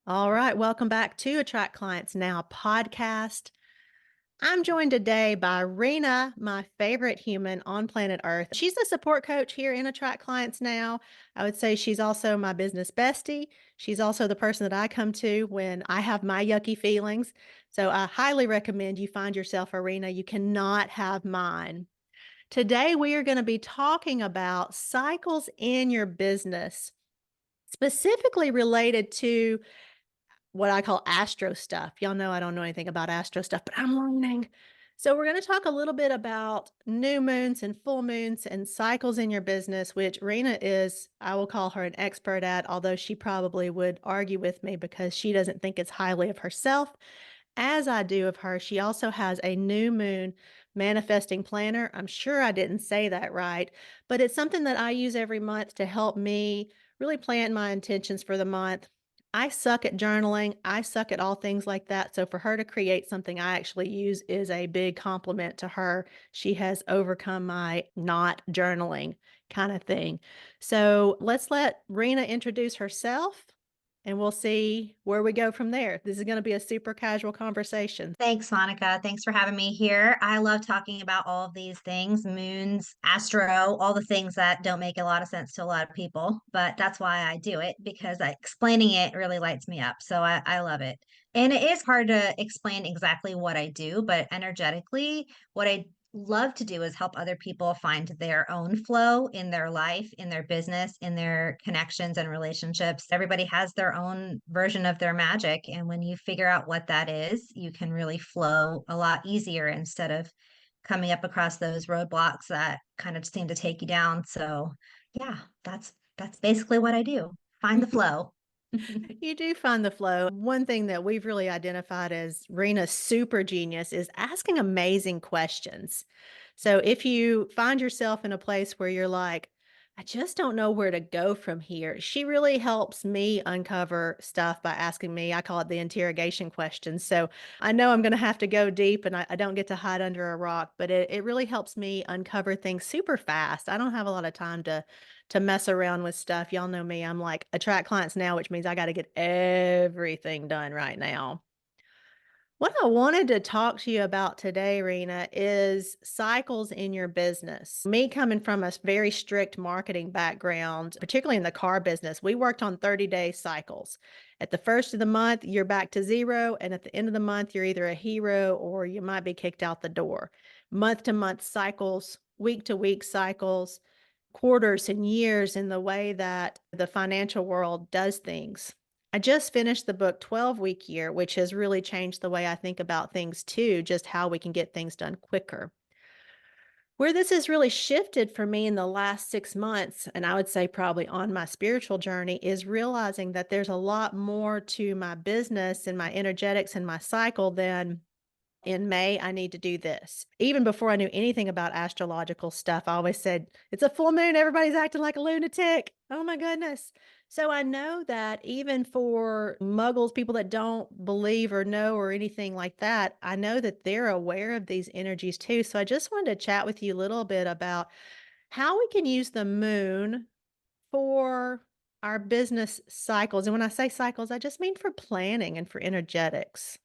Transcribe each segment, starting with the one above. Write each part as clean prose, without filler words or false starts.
All right, welcome back to Attract Clients Now podcast. I'm joined today by Reena, my favorite human on planet Earth. She's a support coach here in Attract Clients Now. I would say she's also my business bestie. She's also the person that I come to when I have my yucky feelings. So I highly recommend you find yourself a Reena. You cannot have mine. Today, we are going to be talking about cycles in your business, specifically related to what I call astro stuff. Y'all know I don't know anything about astro stuff, but I'm learning. So, we're going to talk a little bit about new moons and full moons and cycles in your business, which Rena is, I will call her an expert at, although she probably would argue with me because she doesn't think it's highly of herself, as I do of her. She also has a new moon manifesting planner. I'm sure I didn't say that right, but it's something that I use every month to help me really plan my intentions for the month. I suck at journaling. I suck at all things like that. So for her to create something I actually use is a big compliment to her. She has overcome my not journaling kind of thing. So let's let Rena introduce herself and we'll see where we go from there. This is going to be a super casual conversation. Thanks, Monica. Thanks for having me here. I love talking about all of these things, moons, astro, all the things that don't make a lot of sense to a lot of people. But that's why I do it because explaining it really lights me up. So I love it. And it is hard to explain exactly what I do, but energetically, what I love to do is help other people find their own flow in their life, in their business, in their connections and relationships. Everybody has their own version of their magic. And when you figure out what that is, you can really flow a lot easier instead of coming up across those roadblocks that kind of seem to take you down. So yeah, that's basically what I do. Find the flow. You do find the flow. One thing that we've really identified as Rena's super genius is asking amazing questions. So if you find yourself in a place where you're like, I just don't know where to go from here, she really helps me uncover stuff by asking me. I call it the interrogation questions. So I know I'm going to have to go deep and I don't get to hide under a rock, but it really helps me uncover things super fast. I don't have a lot of time to mess around with stuff. Y'all know me. I'm like attract clients now, which means I got to get everything done right now. What I wanted to talk to you about today, Rena, is cycles in your business. Me coming from a very strict marketing background, particularly in the car business, we worked on 30-day cycles. At the first of the month, you're back to zero. And at the end of the month, you're either a hero or you might be kicked out the door. Month to month cycles, week to week cycles, quarters and years in the way that the financial world does things. I just finished the book 12-Week Year, which has really changed the way I think about things too, just how we can get things done quicker. Where this has really shifted for me in the last 6 months, and I would say probably on my spiritual journey, is realizing that there's a lot more to my business and my energetics and my cycle than in May, I need to do this. Even before I knew anything about astrological stuff, I always said, it's a full moon. Everybody's acting like a lunatic. Oh my goodness. So I know that even for muggles, people that don't believe or know or anything like that, I know that they're aware of these energies too. So I just wanted to chat with you a little bit about how we can use the moon for our business cycles. And when I say cycles, I just mean for planning and for energetics.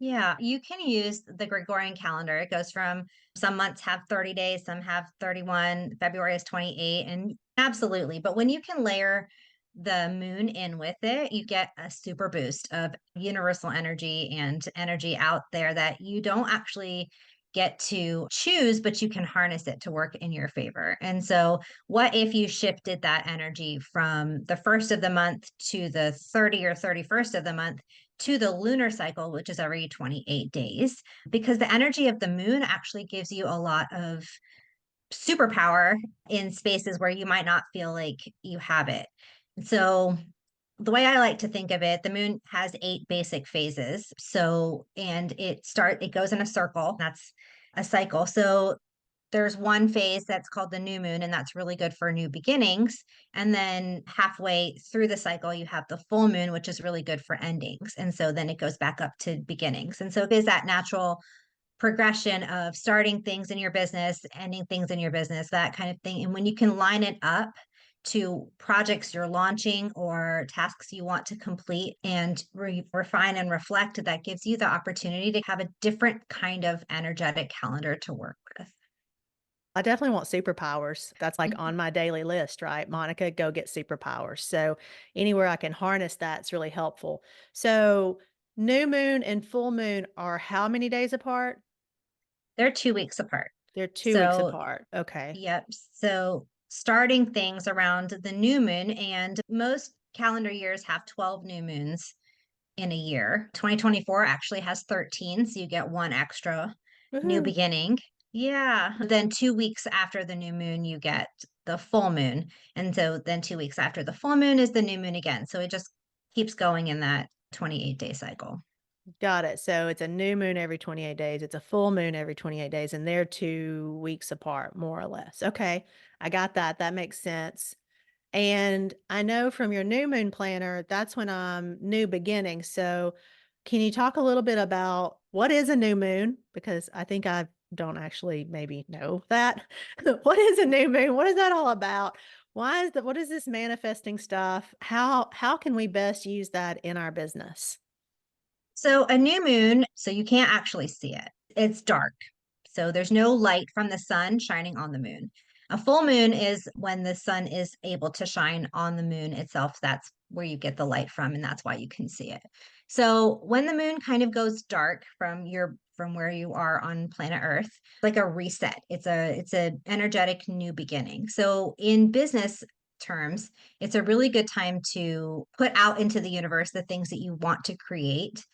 Yeah, you can use the Gregorian calendar. It goes from some months have 30 days, some have 31, February is 28, and absolutely. But when you can layer the moon in with it, you get a super boost of universal energy and energy out there that you don't actually get to choose, but you can harness it to work in your favor. And so, what if you shifted that energy from the first of the month to the 30 or 31st of the month? To the lunar cycle, which is every 28 days, because the energy of the moon actually gives you a lot of superpower in spaces where you might not feel like you have it. So, the way I like to think of it, the moon has eight basic phases. So, and it goes in a circle. That's a cycle. So there's one phase that's called the new moon, and that's really good for new beginnings. And then halfway through the cycle, you have the full moon, which is really good for endings. And so then it goes back up to beginnings. And so it is that natural progression of starting things in your business, ending things in your business, that kind of thing. And when you can line it up to projects you're launching or tasks you want to complete and refine and reflect, that gives you the opportunity to have a different kind of energetic calendar to work with. I definitely want superpowers. That's like on my daily list, right? Monica, go get superpowers. So anywhere I can harness that's really helpful. So new moon and full moon are how many days apart? They're 2 weeks apart. They're 2 weeks So, apart. Okay. yep. So, starting things around the new moon, and most calendar years have 12 new moons in a year. 2024 actually has 13, so you get one extra new Woohoo. beginning. Yeah. Then 2 weeks after the new moon, you get the full moon. And so then 2 weeks after the full moon is the new moon again. So it just keeps going in that 28-day cycle. Got it. So it's a new moon every 28 days. It's a full moon every 28 days, and they're 2 weeks apart, more or less. Okay. I got that. That makes sense. And I know from your new moon planner, that's when I'm new beginning. So can you talk a little bit about what is a new moon? Because I think I don't actually maybe know that. What is a new moon? What is that all about? Why is that? What is this manifesting stuff? How can we best use that in our business? So a new moon, so you can't actually see it. It's dark. So there's no light from the sun shining on the moon. A full moon is when the sun is able to shine on the moon itself. That's where you get the light from, and that's why you can see it. So when the moon kind of goes dark from where you are on planet Earth, like a reset. It's a energetic new beginning. So in business terms, it's a really good time to put out into the universe the things that you want to create,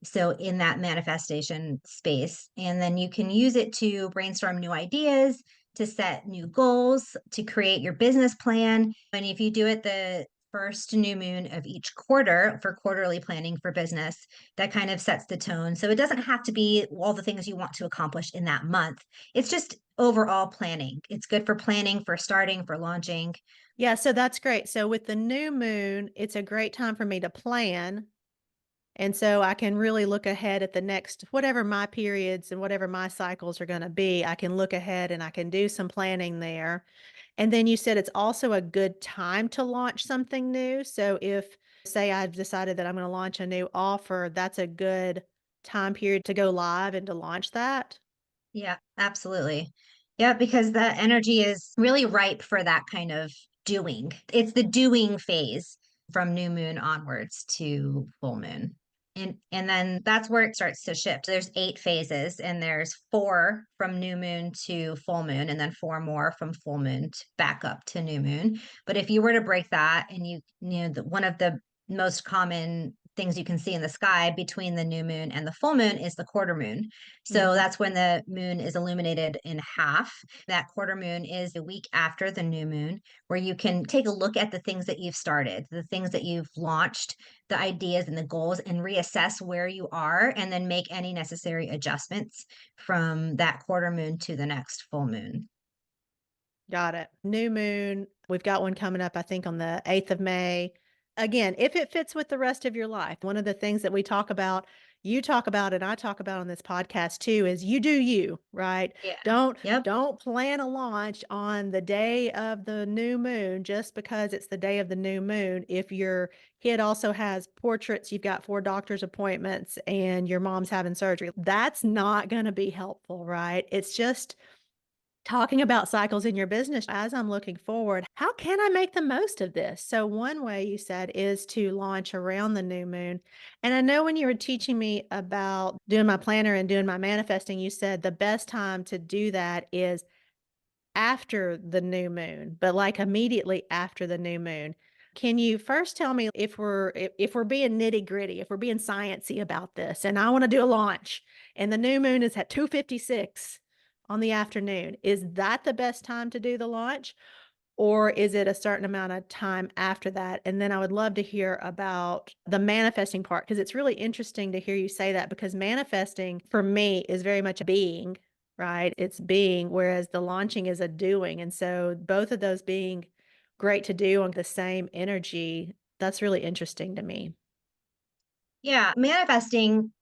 so in that manifestation space. And then you can use it to brainstorm new ideas, to set new goals, to create your business plan. And if you do it the first new moon of each quarter for quarterly planning for business, that kind of sets the tone. So it doesn't have to be all the things you want to accomplish in that month. It's just overall planning. It's good for planning, for starting, for launching. Yeah, so that's great. So with the new moon, it's a great time for me to plan. And so I can really look ahead at the next, whatever my periods and whatever my cycles are going to be. I can look ahead and I can do some planning there. And then you said it's also a good time to launch something new. So if, say, I've decided that I'm going to launch a new offer, that's a good time period to go live and to launch that. Yeah, absolutely. Yeah, because the energy is really ripe for that kind of doing. It's the doing phase from new moon onwards to full moon. And then that's where it starts to shift. There's 8 phases, and there's 4 from new moon to full moon, and then 4 more from full moon back up to new moon. But if you were to break that, and one of the most common things you can see in the sky between the new moon and the full moon is the quarter moon. So Mhm. that's when the moon is illuminated in half. That quarter moon is a week after the new moon, where you can take a look at the things that you've started, the things that you've launched, the ideas and the goals, and reassess where you are, and then make any necessary adjustments from that quarter moon to the next full moon. Got it. New moon, we've got one coming up, I think, on the 8th of May. Again, if it fits with the rest of your life, one of the things that we talk about, you talk about, and I talk about on this podcast too, is you do you, right? Yeah. Don't Yep. don't plan a launch on the day of the new moon just because it's the day of the new moon. If your kid also has portraits, you've got 4 doctor's appointments, and your mom's having surgery, that's not going to be helpful, right? It's just talking about cycles in your business as I'm looking forward, how can I make the most of this? So, one way you said is to launch around the new moon. And I know when you were teaching me about doing my planner and doing my manifesting, you said the best time to do that is after the new moon, but like immediately after the new moon. Can you first tell me if we're being nitty-gritty, if we're being sciencey about this, and I wanna do a launch, and the new moon is at 2:56 on the afternoon, is that the best time to do the launch, or is it a certain amount of time after that? And then I would love to hear about the manifesting part, because it's really interesting to hear you say that, because manifesting for me is very much a being, right? It's being, whereas the launching is a doing. And so both of those being great to do on the same energy, that's really interesting to me. Yeah, manifesting,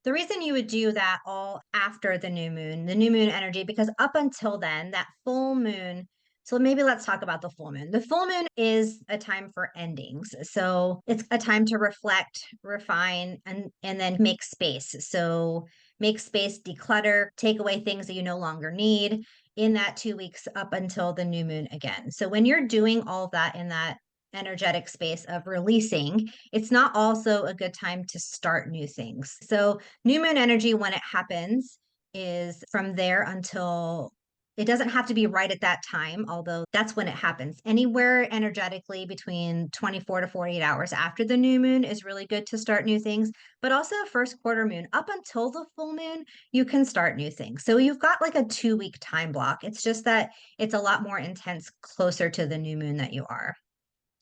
the reason you would do that all after the new moon energy, because up until then, that full moon So maybe let's talk about the full moon. The full moon is a time for endings. So it's a time to reflect, refine, and then make space. So make space, declutter, take away things that you no longer need in that 2 weeks up until the new moon again. So when you're doing all of that in that energetic space of releasing, it's not also a good time to start new things. So new moon energy, when it happens, is from there until it doesn't have to be right at that time, although that's when it happens. Anywhere energetically between 24 to 48 hours after the new moon is really good to start new things. But also, first quarter moon, up until the full moon, you can start new things. So you've got like a 2 week time block. It's just that it's a lot more intense closer to the new moon that you are.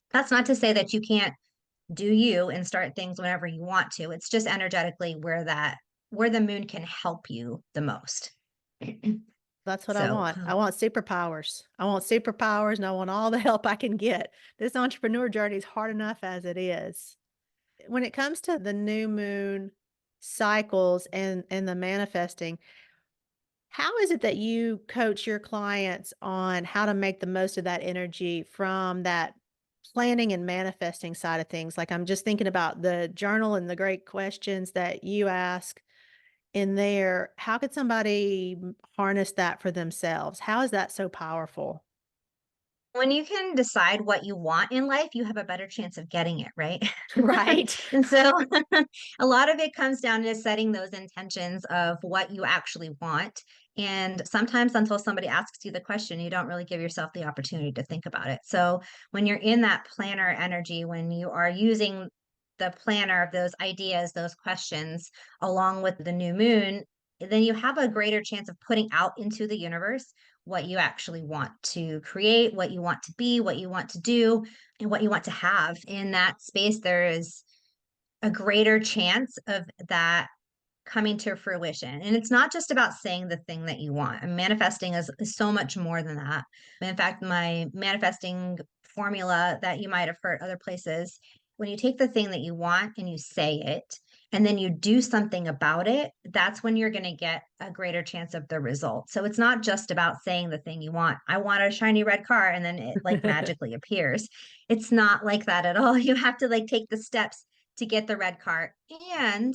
That's not to say that you can't do you and start things whenever you want to. It's just energetically where the moon can help you the most. That's what I So, want. I want superpowers. I want superpowers and I want all the help I can get. This entrepreneur journey is hard enough as it is. When it comes to the new moon cycles and the manifesting, how is it that you coach your clients on how to make the most of that energy from that planning and manifesting side of things? Like, I'm just thinking about the journal and the great questions that you ask in there. How could somebody harness that for themselves? How is that so powerful? when you can decide what you want in life, you have a better chance of getting it, right? Right. And so a lot of it comes down to setting those intentions of what you actually want. And sometimes until somebody asks you the question, you don't really give yourself the opportunity to think about it. So when you're in that planner energy, when you are using the planner of those ideas, those questions, along with the new moon, then you have a greater chance of putting out into the universe what you actually want to create, what you want to be, what you want to do, and what you want to have. In that space, there is a greater chance of that coming to fruition. And it's not just about saying the thing that you want. And manifesting is so much more than that. In fact, my manifesting formula that you might have heard other places, when you take the thing that you want and you say it, and then you do something about it, that's when you're going to get a greater chance of the result. So it's not just about saying the thing you want. I want a shiny red car, and then it like magically appears. It's not like that at all. You have to like take the steps to get the red car. And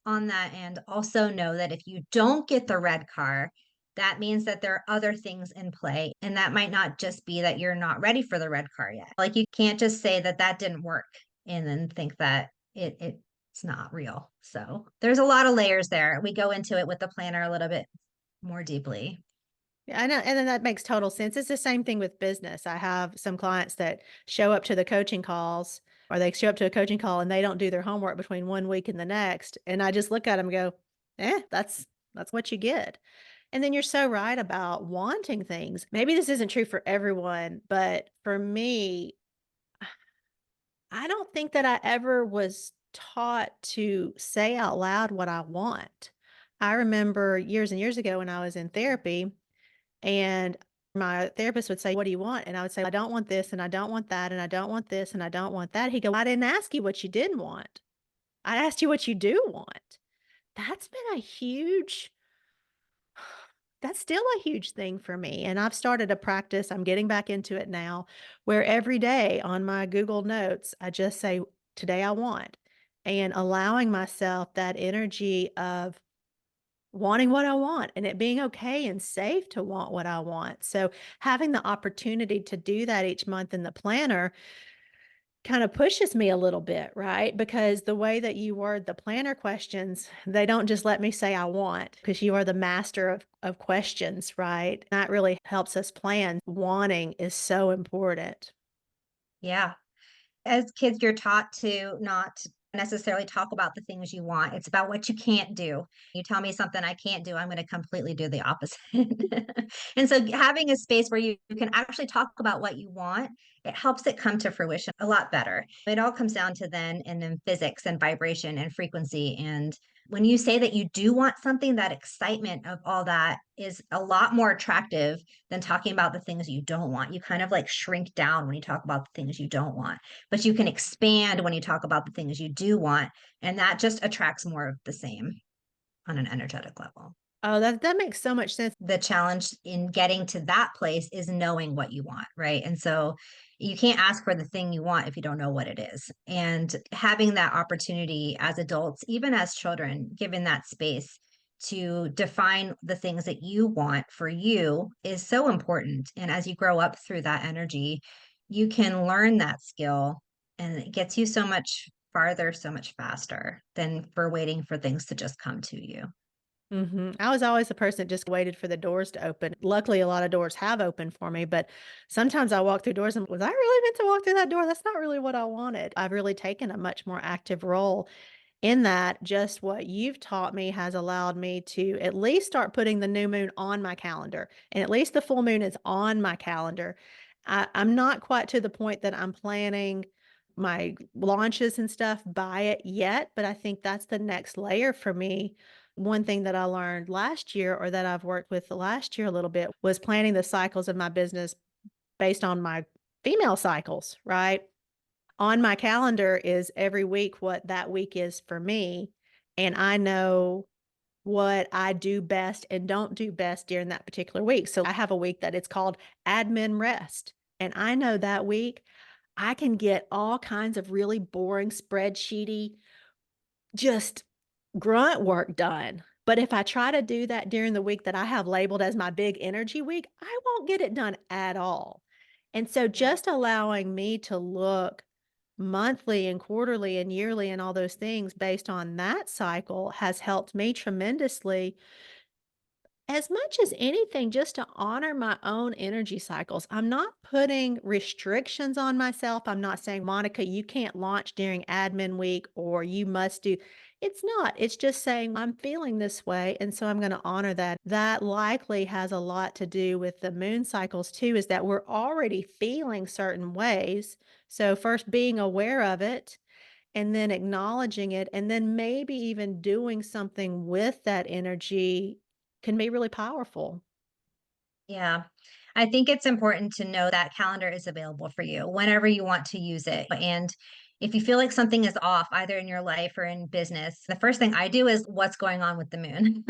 on that end, also know that if you don't get the red car, that means that there are other things in play. And that might not just be that you're not ready for the red car yet. Like you can't just say that that didn't work and then think that it's not real. So there's a lot of layers there. We go into it with the planner a little bit more deeply. Yeah, I know, and then that makes total sense. It's the same thing with business. I have some clients that show up to the coaching calls, or they show up to a coaching call and they don't do their homework between 1 week and the next, and I just look at them and go, that's what you get." And then you're so right about wanting things. Maybe this isn't true for everyone, but for me, I don't think that I ever was taught to say out loud what I want. I remember years and years ago when I was in therapy, and my therapist would say, "What do you want?" And I would say, "I don't want this, and I don't want that, and I don't want this, and I don't want that." He'd go, "I didn't ask you what you didn't want. I asked you what you do want." That's been a huge That's still a huge thing for me, and I've started a practice, I'm getting back into it now, where every day on my Google Notes, I just say, "Today I want," and allowing myself that energy of wanting what I want and it being okay and safe to want what I want. So, having the opportunity to do that each month in the planner kind of pushes me a little bit, right? Because the way that you word the planner questions, they don't just let me say I want, because you are the master of questions, right? That really helps us plan. Wanting is so important. Yeah. As kids, you're taught to not necessarily talk about the things you want. It's about what you can't do. You tell me something I can't do, I'm going to completely do the opposite. And so having a space where you can actually talk about what you want, it helps it come to fruition a lot better. It all comes down to then physics and vibration and frequency. And when you say that you do want something, that excitement of all that is a lot more attractive than talking about the things you don't want. You kind of like shrink down when you talk about the things you don't want, but you can expand when you talk about the things you do want. And that just attracts more of the same on an energetic level. Oh, that makes so much sense. The challenge in getting to that place is knowing what you want, right? And so you can't ask for the thing you want if you don't know what it is. And having that opportunity as adults, even as children, given that space to define the things that you want for you is so important. And as you grow up through that energy, you can learn that skill, and it gets you so much farther, so much faster than for waiting for things to just come to you. I was always the person that just waited for the doors to open. Luckily, a lot of doors have opened for me, but sometimes I walk through doors and was I really meant to walk through that door? That's not really what I wanted. I've really taken a much more active role in that. Just what you've taught me has allowed me to at least start putting the new moon on my calendar, and at least the full moon is on my calendar. I'm not quite to the point that I'm planning my launches and stuff by it yet, but I think that's the next layer for me. One thing that I learned last year, or that I've worked with the last year a little bit, was planning the cycles of my business based on my female cycles, right? On my calendar is every week what that week is for me, and I know what I do best and don't do best during that particular week. So I have a week that it's called admin rest, and I know that week I can get all kinds of really boring spreadsheety, just grunt work done. But if I try to do that during the week that I have labeled as my big energy week, I won't get it done at all. And so Yeah. just allowing me to look monthly and quarterly and yearly and all those things based on that cycle has helped me tremendously, as much as anything, just to honor my own energy cycles. I'm not putting restrictions on myself. I'm not saying, Monica, you can't launch during admin week or you must do. It's not. It's just saying I'm feeling this way. And so I'm going to honor that. That likely has a lot to do with the moon cycles too, is that we're already feeling certain ways. So first being aware of it, and then acknowledging it, and then maybe even doing something with that energy can be really powerful. Yeah. I think it's important to know that calendar is available for you whenever you want to use it. And if you feel like something is off, either in your life or in business, the first thing I do is what's going on with the moon.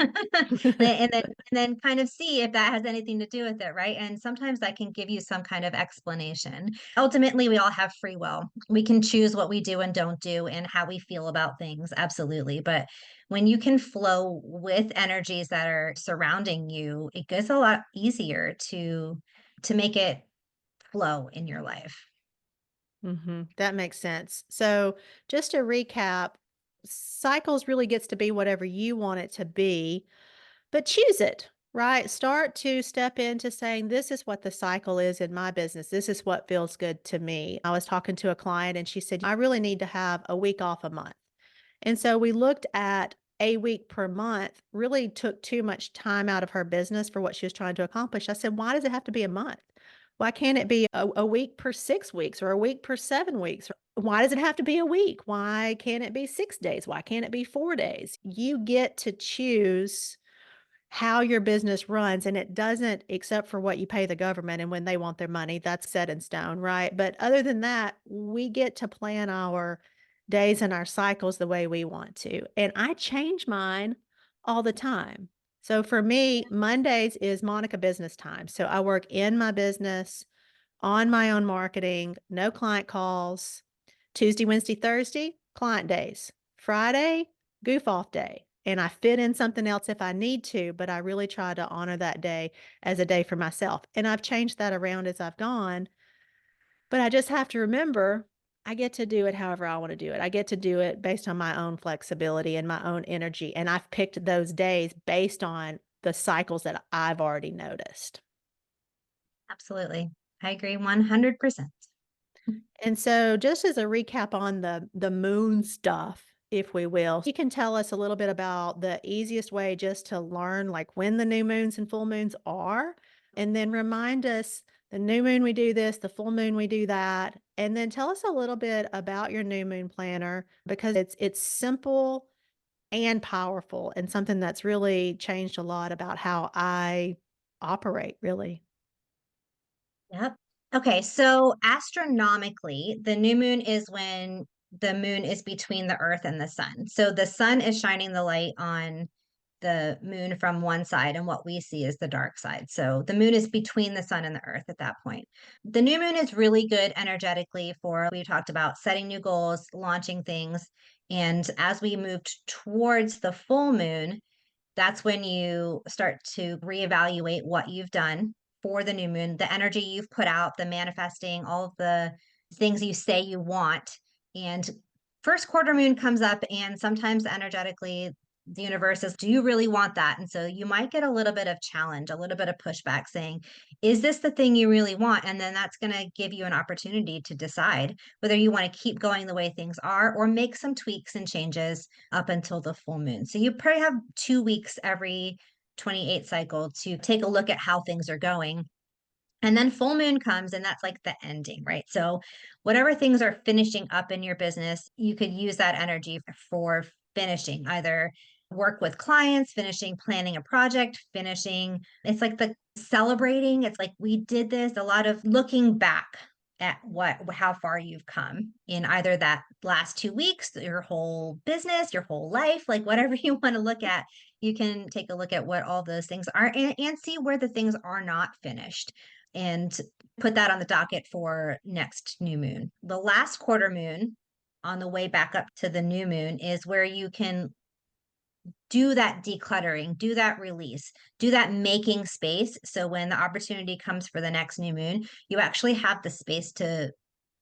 And then kind of see if that has anything to do with it, right? And sometimes that can give you some kind of explanation. Ultimately, we all have free will. We can choose what we do and don't do and how we feel about things, absolutely. But when you can flow with energies that are surrounding you, it gets a lot easier to make it flow in your life. That makes sense. So, just to recap, cycles really gets to be whatever you want it to be, but choose it, right? Start to step into saying, this is what the cycle is in my business. This is what feels good to me. I was talking to a client and she said, I really need to have a week off a month. And so we looked at a week per month, really took too much time out of her business for what she was trying to accomplish. I said, why does it have to be a month? Why can't it be a week per 6 weeks or a week per 7 weeks? Why does it have to be a week? Why can't it be 6 days? Why can't it be 4 days? You get to choose how your business runs, and it doesn't, except for what you pay the government and when they want their money, that's set in stone, right? But other than that, we get to plan our days and our cycles the way we want to. And I change mine all the time. So for me, Mondays is Monica business time. So I work in my business on my own marketing, no client calls. Tuesday, Wednesday, Thursday, client days. Friday, goof off day. And I fit in something else if I need to, but I really try to honor that day as a day for myself. And I've changed that around as I've gone, but I just have to remember I get to do it however I want to do it. I get to do it based on my own flexibility and my own energy. And I've picked those days based on the cycles that I've already noticed. Absolutely. I agree 100%. And so just as a recap on the moon stuff, if we will, you can tell us a little bit about the easiest way just to learn like when the new moons and full moons are, and then remind us the new moon we do this, the full moon we do that, and then tell us a little bit about your new moon planner because it's simple and powerful and something that's really changed a lot about how I operate, really. Yep. Okay, so astronomically, the new moon is when the moon is between the earth and the sun. So the sun is shining the light on the moon from one side, and what we see is the dark side. So the moon is between the sun and the earth at that point. The new moon is really good energetically for, we talked about setting new goals, launching things. And as we moved towards the full moon, that's when you start to reevaluate what you've done for the new moon, the energy you've put out, the manifesting, all of the things you say you want. And first quarter moon comes up, and sometimes energetically, the universe says, do you really want that? And so you might get a little bit of challenge, a little bit of pushback saying, is this the thing you really want? And then that's going to give you an opportunity to decide whether you want to keep going the way things are or make some tweaks and changes up until the full moon. So you probably have 2 weeks every 28 cycle to take a look at how things are going. And then full moon comes, and that's like the ending, right? So, whatever things are finishing up in your business, you could use that energy for finishing, either work with clients, finishing planning a project, finishing. It's like the celebrating. It's like we did this, a lot of looking back at how far you've come in either that last 2 weeks, your whole business, your whole life, like whatever you want to look at, you can take a look at what all those things are, and see where the things are not finished, and put that on the docket for next new moon. The last quarter moon on the way back up to the new moon is where you can do that decluttering, do that release, do that making space. So when the opportunity comes for the next new moon, you actually have the space to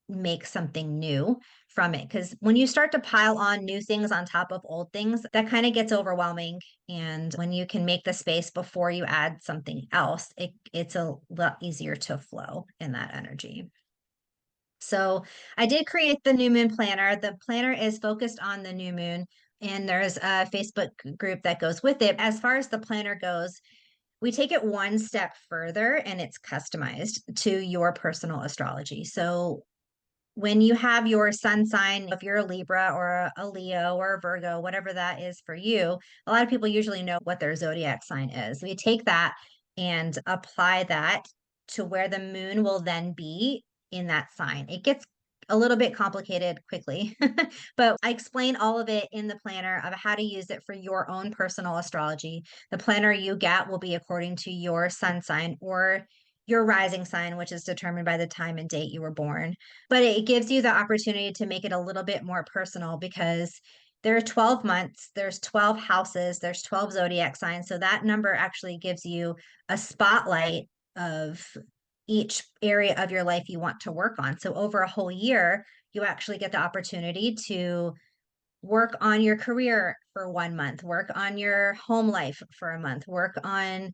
make something new from it. Because when you start to pile on new things on top of old things, that kind of gets overwhelming. And when you can make the space before you add something else, it's a lot easier to flow in that energy. So I did create the new moon planner. The planner is focused on the new moon, and there's a Facebook group that goes with it. As far as the planner goes, we take it one step further, and it's customized to your personal astrology. So when you have your sun sign, if you're a Libra or a Leo or a Virgo, whatever that is for you, a lot of people usually know what their zodiac sign is. We take that and apply that to where the moon will then be in that sign. It gets a little bit complicated quickly, but I explain all of it in the planner of how to use it for your own personal astrology. The planner you get will be according to your sun sign or your rising sign, which is determined by the time and date you were born. But it gives you the opportunity to make it a little bit more personal, because there are 12 months, there's 12 houses, there's 12 zodiac signs. So that number actually gives you a spotlight of each area of your life you want to work on. So over a whole year, you actually get the opportunity to work on your career for 1 month, work on your home life for a month, work on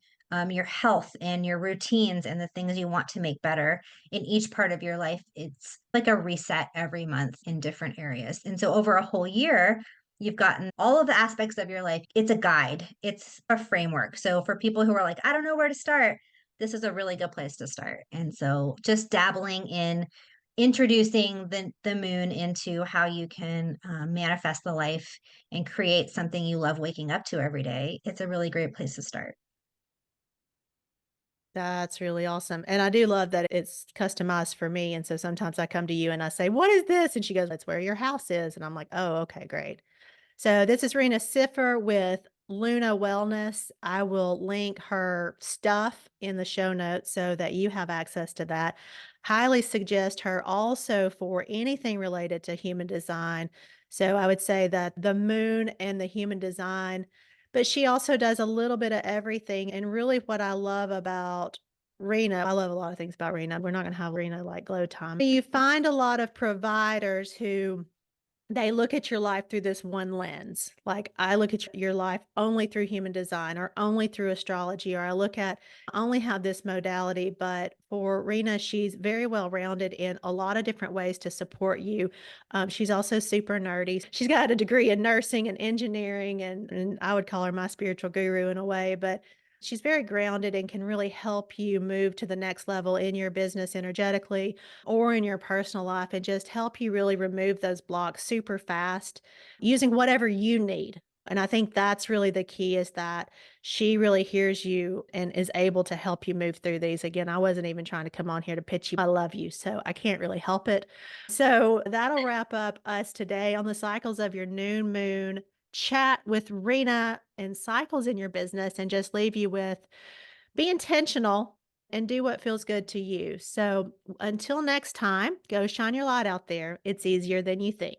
your health and your routines and the things you want to make better in each part of your life. It's like a reset every month in different areas. And so over a whole year, you've gotten all of the aspects of your life. It's a guide, it's a framework. So for people who are like, I don't know where to start, this is a really good place to start. And so just dabbling in introducing the moon into how you can manifest the life and create something you love waking up to every day, it's a really great place to start. That's really awesome, and I do love that it's customized for me, and so sometimes I come to you and I say, "What is this?" And she goes, "That's where your house is," and I'm like, "Oh, okay, great." So this is Reena Sifer with Luna Wellness. I will link her stuff in the show notes so that you have access to that. Highly suggest her also for anything related to human design. So I would say that the moon and the human design, but she also does a little bit of everything. And really what I love about Rena, I love a lot of things about Rena. We're not going to have Rena like glow time. You find a lot of providers who they look at your life through this one lens. Like, I look at your life only through human design or only through astrology, or I look at I only have this modality. But for Rena, she's very well rounded in a lot of different ways to support you. She's also super nerdy. She's got a degree in nursing and engineering, and I would call her my spiritual guru in a way. But she's very grounded and can really help you move to the next level in your business energetically or in your personal life and just help you really remove those blocks super fast using whatever you need. And I think that's really the key is that she really hears you and is able to help you move through these. Again, I wasn't even trying to come on here to pitch you. I love you, so I can't really help it. So that'll wrap up us today on the cycles of your new moon chat with Rena and cycles in your business and just leave you with be intentional and do what feels good to you. So until next time, go shine your light out there. It's easier than you think.